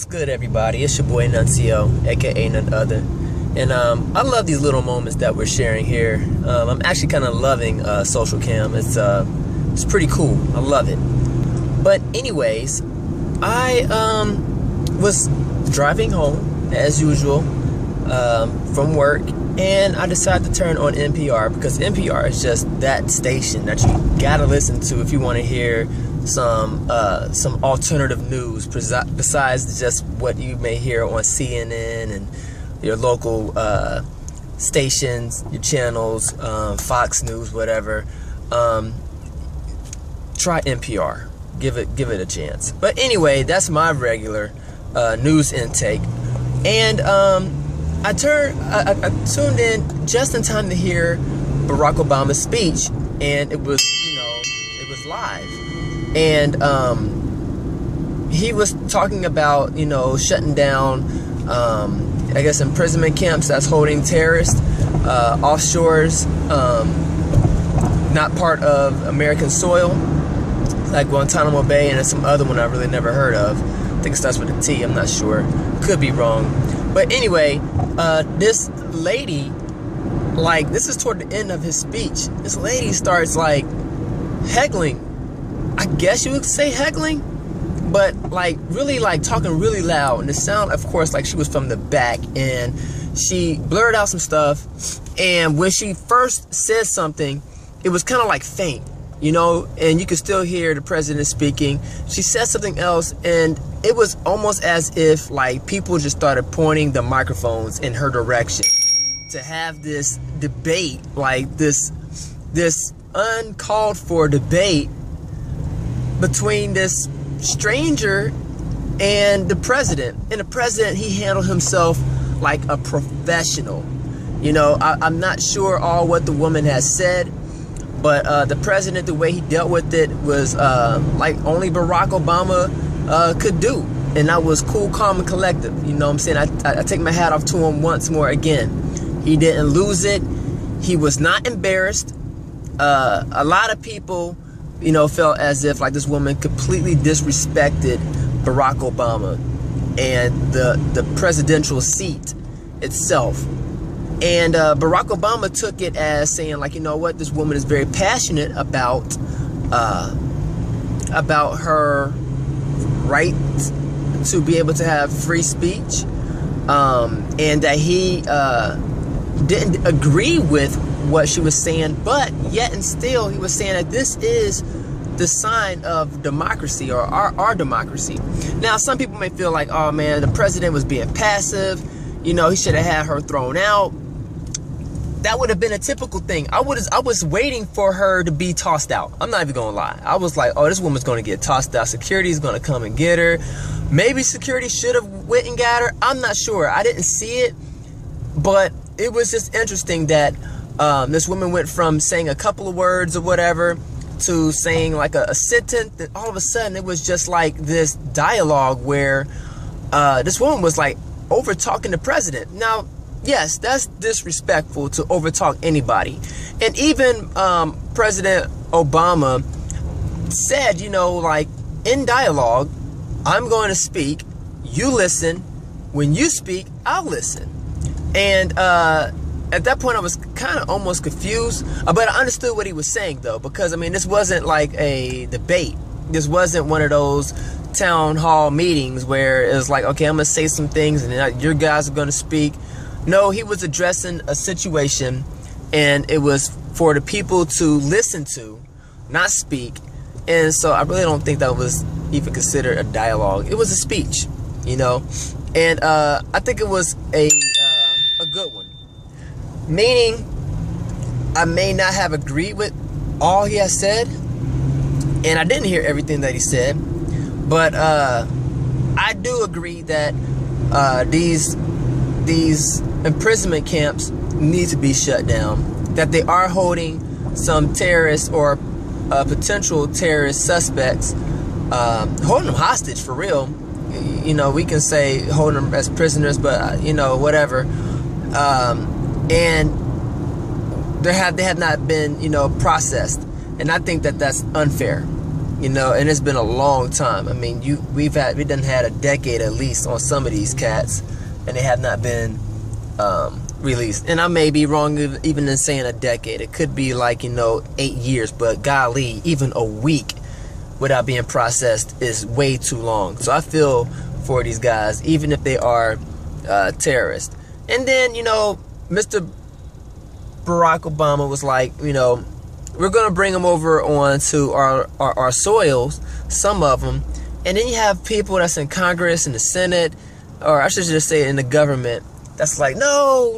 good, everybody? It's your boy Nuncio, aka none other. And I love these little moments that we're sharing here. I'm actually kind of loving social cam. It's pretty cool. I love it. But anyways, I was driving home as usual from work, and I decided to turn on NPR because NPR is just that station that you gotta listen to if you want to hear some alternative news besides just what you may hear on CNN and your local stations, your channels, Fox News, whatever. Try NPR. Give it a chance. But anyway, that's my regular news intake, and I tuned in just in time to hear Barack Obama's speech, and it was live, and he was talking about shutting down I guess imprisonment camps that's holding terrorists offshores, not part of American soil, like Guantanamo Bay, and some other one I really never heard of. I think it starts with a T, I'm not sure, could be wrong. But anyway, this lady, like, this is toward the end of his speech, this lady starts like heckling, I guess you would say heckling, but like really like talking really loud, and the sound, of course, like she was from the back, and she blurred out some stuff, and when she first said something, it was kind of like faint, and you could still hear the president speaking. She said something else, and it was almost as if like people just started pointing the microphones in her direction to have this debate, like this uncalled for debate between this stranger and the president. And the president, he handled himself like a professional. I'm not sure all what the woman has said, but the president, the way he dealt with it was like only Barack Obama could do. And that was cool, calm, and collective. You know what I'm saying? I take my hat off to him once more again. He didn't lose it. He was not embarrassed. A lot of people, felt as if like this woman completely disrespected Barack Obama and the presidential seat itself. And Barack Obama took it as saying, like, what, this woman is very passionate about her right to be able to have free speech, and that he didn't agree with what she was saying, but yet and still he was saying that this is the sign of democracy, or our democracy. Now, some people may feel like, oh man, the president was being passive, he should have had her thrown out. That would have been a typical thing. I was waiting for her to be tossed out. I'm not even gonna lie. I was like, oh, this woman's gonna get tossed out. Security is gonna come and get her. Maybe security should have went and got her. I'm not sure. I didn't see it, but it was just interesting that this woman went from saying a couple of words or whatever to saying like a sentence, and all of a sudden it was just like this dialogue where this woman was like over talking the president. Now, yes, that's disrespectful to overtalk anybody. And even President Obama said, like, in dialogue, I'm going to speak, you listen, when you speak, I'll listen. And at that point I was kind of almost confused, but I understood what he was saying though, because I mean, this wasn't like a debate. This wasn't one of those town hall meetings where it was like, okay, I'm gonna say some things and then your guys are gonna speak. No, he was addressing a situation, and it was for the people to listen to, not speak. And so I really don't think that was even considered a dialogue. It was a speech, and I think it was a good one. Meaning, I may not have agreed with all he has said, and I didn't hear everything that he said, but I do agree that these imprisonment camps need to be shut down, that they are holding some terrorists or potential terrorist suspects, holding them hostage for real. We can say holding them as prisoners, but whatever. And they have not been processed, and I think that that's unfair. You know, and it's been a long time. I mean, we done had a decade at least on some of these cats, and they have not been released. And I may be wrong even in saying a decade. It could be like, you know, 8 years, but golly, even a week without being processed is way too long. So I feel for these guys, even if they are terrorists. And then, you know, Mr. Barack Obama was like, you know, we're going to bring them over onto our soils, some of them. And then you have people that's in Congress and the Senate, or I should just say in the government, that's like, no.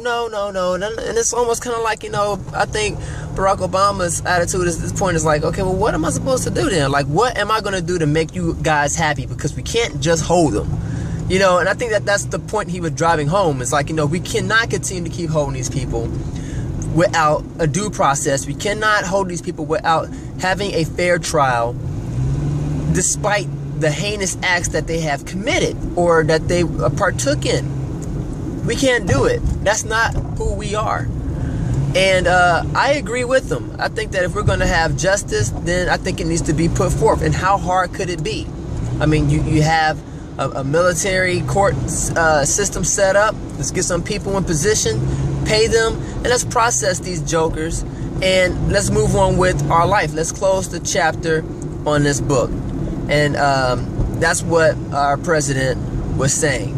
And it's almost kind of like, you know, I think Barack Obama's attitude at this point is like, okay, well, what am I supposed to do then? Like, what am I going to do to make you guys happy? Because we can't just hold them. You know, and I think that's the point he was driving home. It's like, you know, we cannot continue to keep holding these people without a due process. We cannot hold these people without having a fair trial, despite the heinous acts that they have committed or that they partook in. We can't do it. That's not who we are. And I agree with them. I think that if we're going to have justice, then I think it needs to be put forth. And how hard could it be? I mean, you have a military court system set up. Let's get some people in position, pay them, and let's process these jokers, and let's move on with our life. Let's close the chapter on this book. And that's what our president was saying.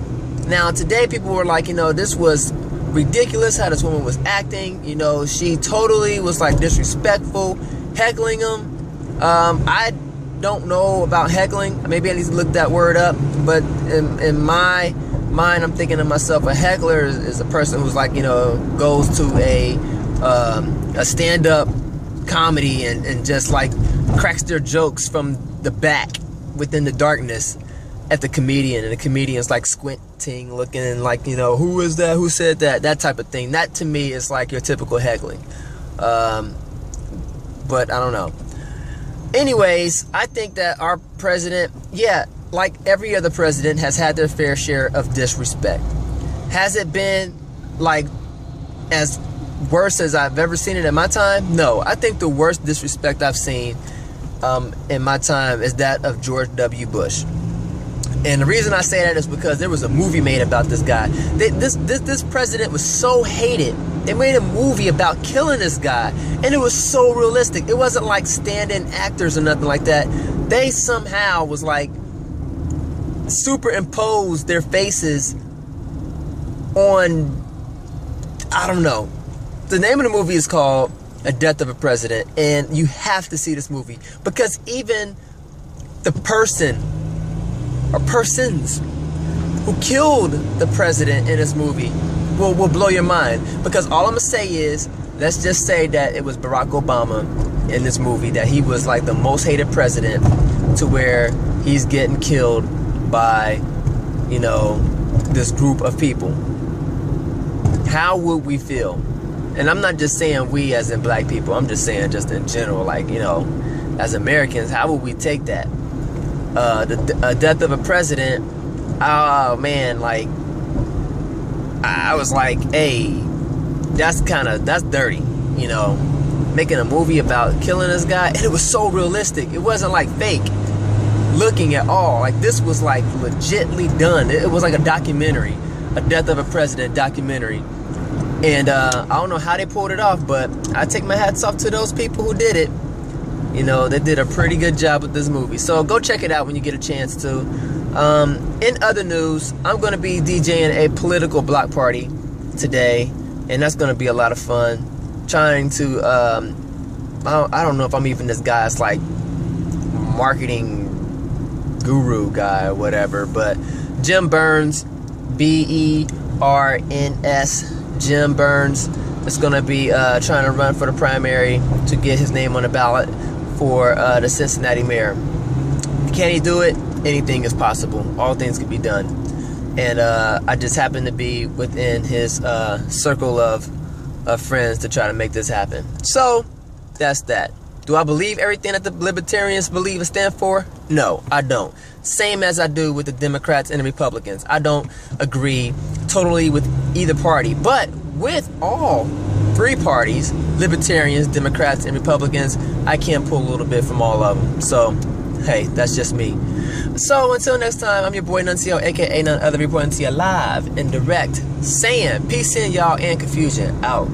Now, today people were like, you know, this was ridiculous how this woman was acting. You know, she totally was like disrespectful, heckling him. I don't know about heckling. Maybe I need to look that word up. But in my mind, I'm thinking to myself, a heckler is a person who's like, you know, goes to a stand-up comedy and just like cracks their jokes from the back within the darkness at the comedian, and the comedian's like squinting, looking, and like, you know, who is that? Who said that? That type of thing. That to me is like your typical heckling. But I don't know. Anyways, I think that our president, yeah, like every other president, has had their fair share of disrespect. Has it been like as worse as I've ever seen it in my time? No. I think the worst disrespect I've seen in my time is that of George W. Bush. And the reason I say that is because there was a movie made about this guy. This president was so hated. They made a movie about killing this guy, and it was so realistic. It wasn't like stand-in actors or nothing like that. They somehow was like superimposed their faces on, I don't know. The name of the movie is called A Death of a President, and you have to see this movie because even the person or persons who killed the president in this movie will blow your mind. Because all I'm gonna say is, let's just say that it was Barack Obama in this movie, that he was like the most hated president, to where he's getting killed by, you know, this group of people. How would we feel? And I'm not just saying we as in black people, I'm just saying just in general, like, you know, as Americans, how would we take that? The death of a president, oh man, like, I was like, hey, that's dirty, you know, making a movie about killing this guy. And it was so realistic. It wasn't like fake looking at all. Like, this was like legitly done. It was like a documentary, a Death of a President documentary. And I don't know how they pulled it off, but I take my hats off to those people who did it. You know, they did a pretty good job with this movie. So go check it out when you get a chance to. In other news, I'm going to be DJing a political block party today, and that's going to be a lot of fun. Trying to, I don't know if I'm even this guy's like marketing guru guy or whatever, but Jim Burns, Berns, Jim Burns, is going to be trying to run for the primary to get his name on the ballot for the Cincinnati mayor. Can he do it? Anything is possible. All things can be done. And I just happen to be within his circle of friends to try to make this happen. So that's that. Do I believe everything that the libertarians believe and stand for? No, I don't. Same as I do with the Democrats and the Republicans. I don't agree totally with either party. But with all three parties, Libertarians, Democrats, and Republicans, I can pull a little bit from all of them. So hey, that's just me. So until next time, I'm your boy Nuncio, aka none other, reporting to you live and direct, saying peace in y'all and confusion out.